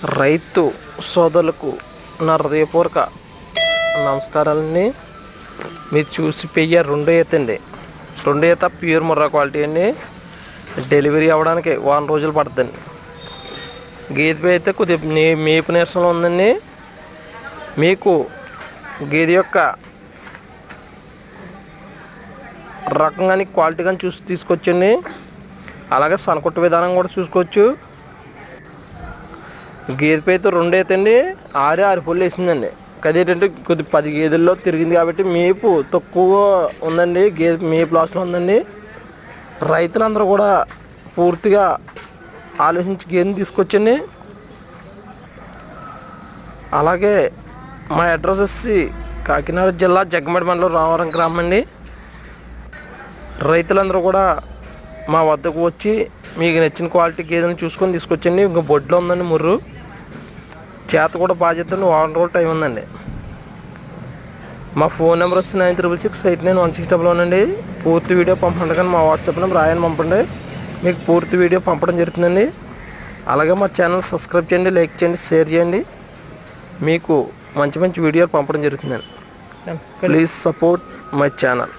రైతు సోదరులకు నా హృదయపూర్వక నమస్కారాలండి. మీరు చూసి పెయ్య రెండో ఈత అండి. రెండో ఈత ప్యూర్ ముర్రా క్వాలిటీ అండి. డెలివరీ అవ్వడానికి 1 రోజులు పడుతుందండి. గేదె అయితే కొద్దిగా మేపు నీరసంలో ఉందండి. మీకు గేదె యొక్క రకం కానీ క్వాలిటీ కానీ చూసి తీసుకొచ్చండి. అలాగే సనకొట్టు విధానం కూడా చూసుకోవచ్చు. గేదె అయితే రెండో ఈత అండి. 6 పళ్ళు వేసిందండి. అదేంటంటే కొద్ది 10 గేదెల్లో తిరిగింది కాబట్టి మేపు తక్కువ ఉందండి. గేదె మేపు లాస్లో ఉందండి. రైతులందరూ కూడా పూర్తిగా ఆలోచించి గేదెని తీసుకొచ్చండి. అలాగే మా అడ్రస్ వచ్చి కాకినాడ జిల్లా జగ్గమడి మండలం రామవరం గ్రామం అండి. రైతులందరూ కూడా మా వద్దకు వచ్చి మీకు నచ్చిన క్వాలిటీ గేదెని చూసుకొని తీసుకొచ్చండి. ఇంకా బొడ్లో ఉందండి ముర్రు. చేత కూడా బాగా చేద్దండి. 1 రోజు టైం ఉందండి. మా ఫోన్ నెంబర్ వచ్చి 96689161 అండి. పూర్తి వీడియో పంపండి. కానీ మా వాట్సాప్ నెంబర్ రాయని పంపండి. మీకు పూర్తి వీడియో పంపడం జరుగుతుందండి. అలాగే మా ఛానల్ సబ్స్క్రైబ్ చేయండి, లైక్ చేయండి, షేర్ చేయండి. మీకు మంచి మంచి వీడియోలు పంపడం జరుగుతుందండి. Please support my channel.